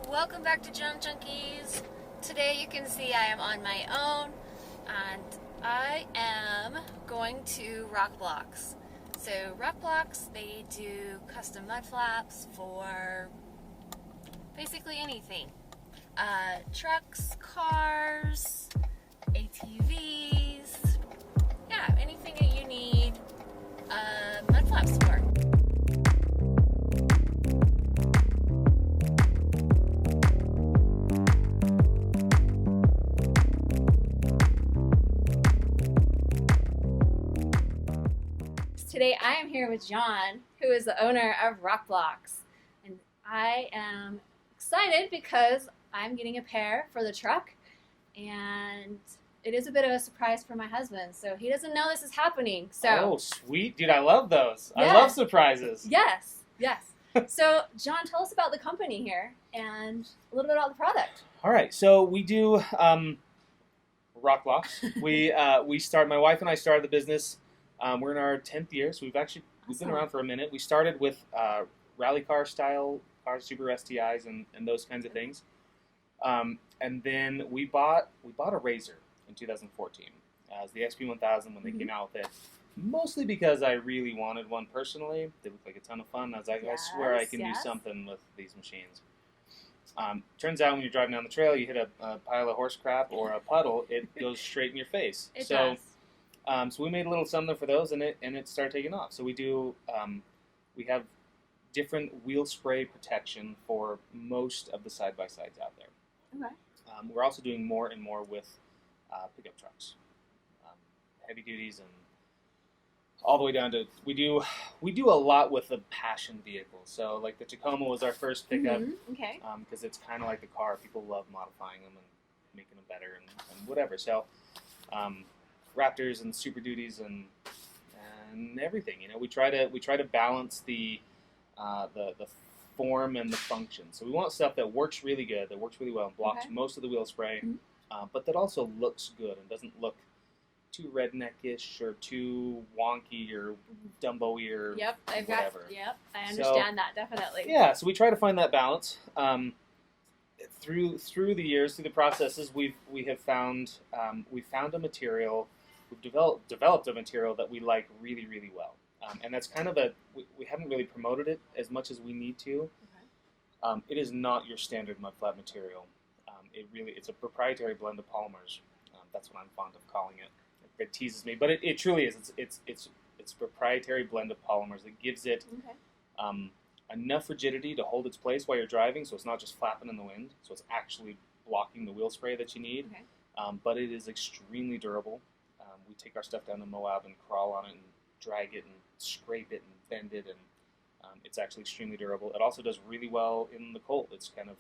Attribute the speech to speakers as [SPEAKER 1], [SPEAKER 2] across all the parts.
[SPEAKER 1] Welcome back to Junk Junkies. Today you can see I am on my own and I am going to Rok Blokz. So Rok Blokz, they do custom mud flaps for basically anything. Trucks, cars, ATVs, yeah, anything that you need mud flaps for. Today I am here with John, who is the owner of Rok Blokz, and I am excited because I'm getting a pair for the truck, and it is a bit of a surprise for my husband, so he doesn't know this is happening. So
[SPEAKER 2] oh, sweet, dude! I love those.
[SPEAKER 1] Yes.
[SPEAKER 2] I love surprises.
[SPEAKER 1] Yes. So John, tell us about the company here and a little bit about the product.
[SPEAKER 2] All right, so we do Rok Blokz. My wife and I started the business. We're in our 10th year, so we've been around for a minute. We started with rally car style cars, Super STIs, and those kinds of things. And then we bought a Razor in 2014 as the XP1000 when they came out with it. Mostly because I really wanted one personally. They looked like a ton of fun. I was like, I swear I can do something with these machines. Turns out when you're driving down the trail, you hit a pile of horse crap or a puddle, it goes straight in your face.
[SPEAKER 1] It does.
[SPEAKER 2] So we made a little something for those, and it started taking off. So we have different wheel spray protection for most of the side-by-sides out there.
[SPEAKER 1] Okay.
[SPEAKER 2] We're also doing more and more with pickup trucks, heavy duties, and all the way down to we do a lot with the passion vehicles. So like the Tacoma was our first pickup,
[SPEAKER 1] Okay.
[SPEAKER 2] because it's kind of like the car. People love modifying them and making them better and whatever. So. Raptors and Super Duties and everything. You know, we try to balance the form and the function. So we want stuff that works really good, that works really well, and blocks most of the wheel spray, but that also looks good and doesn't look too redneckish or too wonky or Dumbo-y or whatever.
[SPEAKER 1] I understand that definitely.
[SPEAKER 2] Yeah, so we try to find that balance. Through the years, through the processes, we found a material. We've developed a material that we like really, really well, and that's kind of we haven't really promoted it as much as we need to. Okay. It is not your standard mud flat material. It's a proprietary blend of polymers. That's what I'm fond of calling it. It teases me, but it truly is. It's a proprietary blend of polymers that gives it enough rigidity to hold its place while you're driving, so it's not just flapping in the wind. So it's actually blocking the wheel spray that you need. Okay. But it is extremely durable. We take our stuff down to Moab and crawl on it and drag it and scrape it and bend it, and it's actually extremely durable. It also does really well in the cold. It's kind of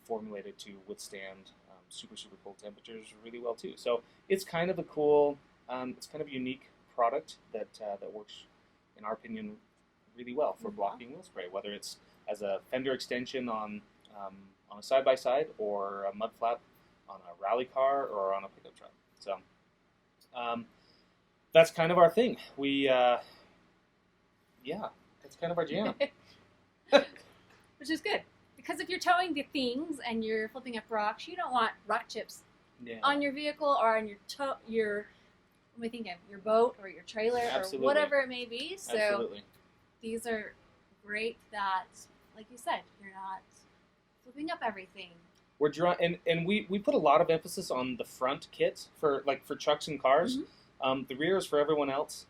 [SPEAKER 2] formulated to withstand super cold temperatures really well too. So it's kind of a cool, it's kind of a unique product that works, in our opinion, really well for blocking wheel spray, whether it's as a fender extension on a side-by-side or a mud flap on a rally car or on a pickup truck. So that's kind of our thing. That's kind of our jam.
[SPEAKER 1] Which is good, because if you're towing the things and you're flipping up rocks, you don't want rock chips on your vehicle or on your boat or your trailer or whatever it may be. So these are great that, like you said, you're not flipping up everything.
[SPEAKER 2] We're and we put a lot of emphasis on the front kit for trucks and cars. The rear is for everyone else,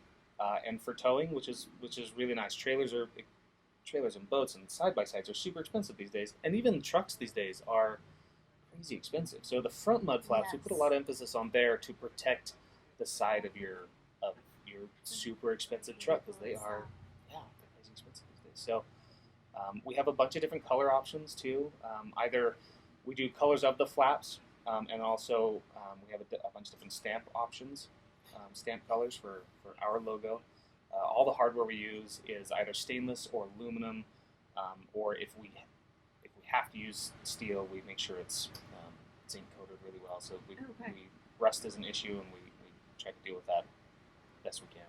[SPEAKER 2] and for towing, which is really nice. Trailers and boats and side-by-sides are super expensive these days, and even trucks these days are crazy expensive. So the front mud flaps, we put a lot of emphasis on there to protect the side of your super expensive truck, because they're crazy expensive these days. So we have a bunch of different color options too. Either we do colors of the flaps, and also we have a bunch of different stamp options, stamp colors for our logo. All the hardware we use is either stainless or aluminum, or if we have to use steel, we make sure it's zinc coated really well. So rust is an issue, and we try to deal with that best we can.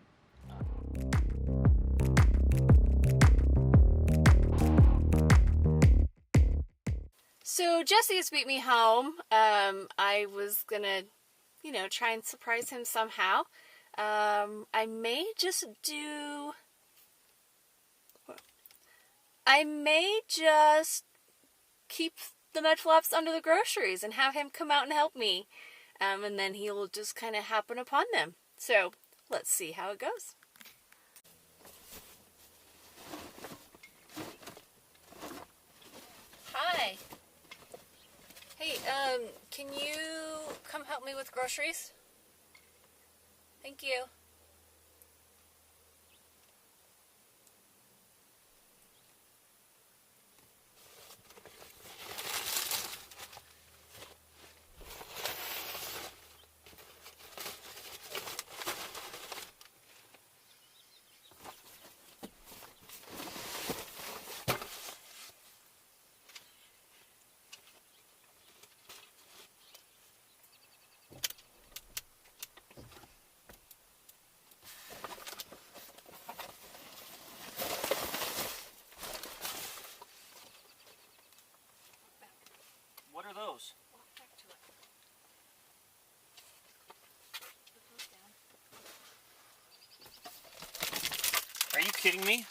[SPEAKER 1] So Jesse has beat me home. I was gonna, you know, try and surprise him somehow. I may just keep the mud flaps under the groceries and have him come out and help me. And then he'll just kind of happen upon them. So let's see how it goes. Hi. Hey, can you come help me with groceries? Thank you.
[SPEAKER 3] What are those?
[SPEAKER 1] Walk back to it. Put those down.
[SPEAKER 3] Are you kidding me?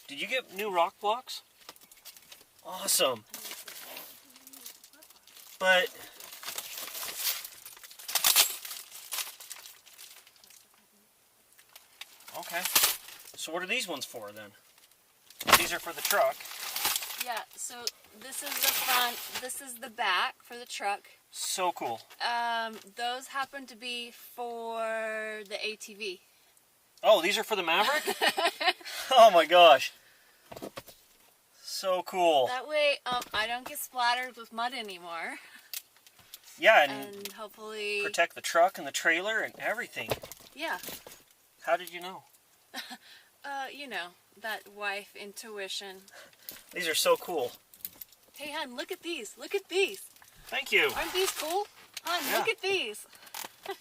[SPEAKER 3] Did you get new Rok Blokz? Awesome. But okay. So what are these ones for then? These are for the truck.
[SPEAKER 1] Yeah, so this is the front, this is the back for the truck.
[SPEAKER 3] So cool.
[SPEAKER 1] Those happen to be for the ATV.
[SPEAKER 3] Oh, these are for the Maverick? Oh my gosh. So cool.
[SPEAKER 1] That way, I don't get splattered with mud anymore.
[SPEAKER 3] Yeah,
[SPEAKER 1] And hopefully...
[SPEAKER 3] protect the truck and the trailer and everything.
[SPEAKER 1] Yeah.
[SPEAKER 3] How did you know?
[SPEAKER 1] You know, that wife intuition.
[SPEAKER 3] These are so cool.
[SPEAKER 1] Hey, hon, look at these. Look at these.
[SPEAKER 3] Thank you.
[SPEAKER 1] Aren't these cool? Hon,
[SPEAKER 3] Yeah.
[SPEAKER 1] look at these. You're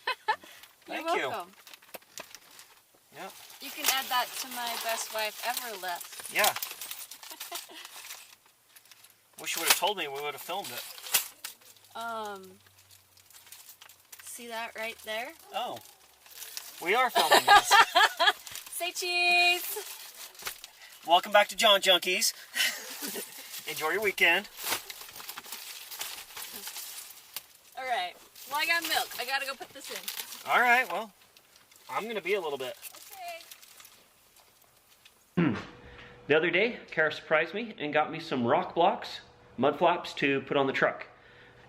[SPEAKER 3] Thank you.
[SPEAKER 1] welcome.
[SPEAKER 3] Yeah.
[SPEAKER 1] You can add that to my best wife ever list.
[SPEAKER 3] Yeah. Wish you would have told me, we would have filmed it.
[SPEAKER 1] See that right there?
[SPEAKER 3] Oh. We are filming this.
[SPEAKER 1] Say cheese!
[SPEAKER 3] Welcome back to John Junkies. Enjoy your weekend.
[SPEAKER 1] Alright. Well, I got milk. I gotta go put this in.
[SPEAKER 3] All right, well, I'm going to be a little bit.
[SPEAKER 1] Okay.
[SPEAKER 4] The other day, Kara surprised me and got me some Rok Blokz mud flaps to put on the truck.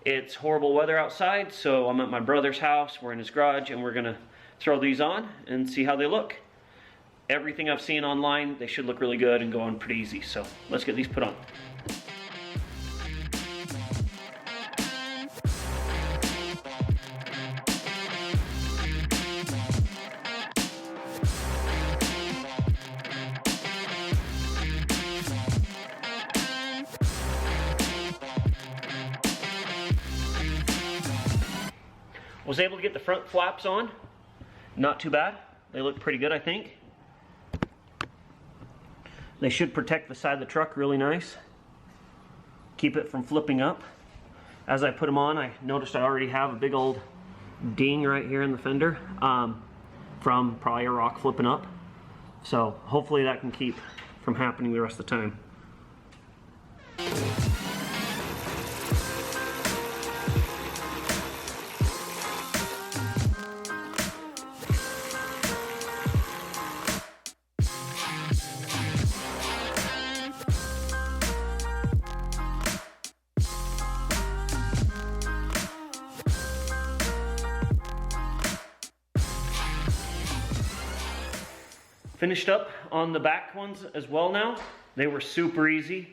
[SPEAKER 4] It's horrible weather outside, so I'm at my brother's house, we're in his garage, and we're gonna throw these on and see how they look. Everything I've seen online, they should look really good and go on pretty easy, so let's get these put on. Was able to get the front flaps on. Not too bad. They look pretty good, I think. They should protect the side of the truck really nice. Keep it from flipping up. As I put them on, I noticed I already have a big old ding right here in the fender from probably a rock flipping up. So hopefully that can keep from happening the rest of the time. Finished up on the back ones as well now. They were super easy.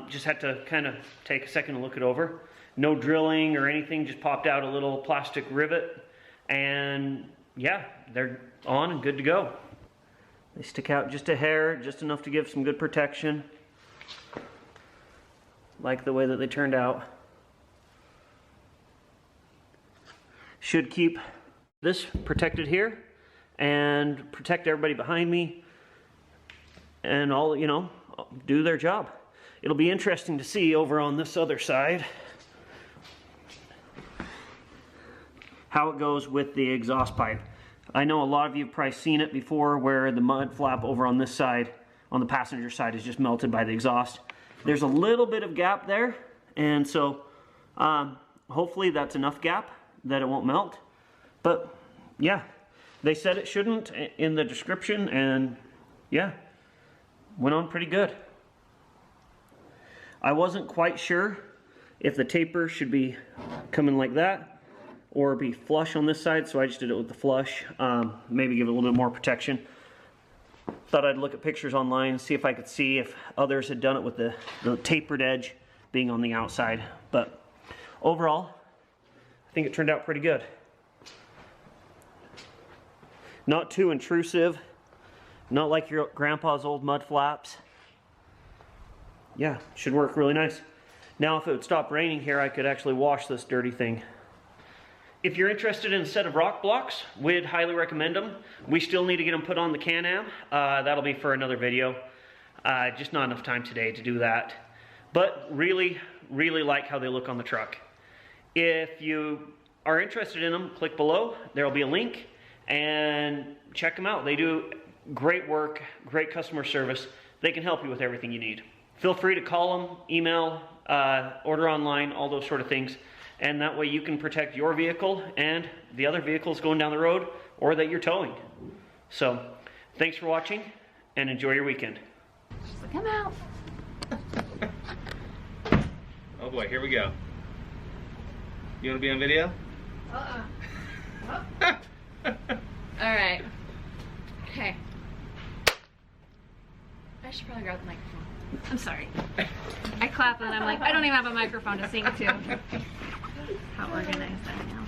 [SPEAKER 4] Just had to kind of take a second to look it over. No drilling or anything, just popped out a little plastic rivet. And yeah, they're on and good to go. They stick out just a hair, just enough to give some good protection. Like the way that they turned out. Should keep This protected here and protect everybody behind me and all, you know, do their job. It'll be interesting to see over on this other side how it goes with the exhaust pipe. I know a lot of you have probably seen it before where the mud flap over on this side, on the passenger side, is just melted by the exhaust. There's a little bit of gap there, and so hopefully that's enough gap that it won't melt. But yeah, they said it shouldn't in the description, and yeah, went on pretty good. I wasn't quite sure if the taper should be coming like that or be flush on this side, so I just did it with the flush, maybe give it a little bit more protection. Thought I'd look at pictures online, see if I could see if others had done it with the tapered edge being on the outside. But overall, I think it turned out pretty good. Not too intrusive, not like your grandpa's old mud flaps. Yeah, should work really nice. Now if it would stop raining here, I could actually wash this dirty thing. If you're interested in a set of Rok Blokz, we'd highly recommend them. We still need to get them put on the Can-Am. That'll be for another video. Just not enough time today to do that. But really, really like how they look on the truck. If you are interested in them, click below. There'll be a link. And check them out. They do great work, great customer service. They can help you with everything you need. Feel free to call them, email, order online, all those sort of things. And that way you can protect your vehicle and the other vehicles going down the road or that you're towing. So, thanks for watching and enjoy your weekend.
[SPEAKER 1] Come out.
[SPEAKER 2] Oh boy, here we go. You want to be on video?
[SPEAKER 1] Alright. Okay. I should probably grab the microphone. I'm sorry. I clap and I'm like, I don't even have a microphone to sing to. How organized I am.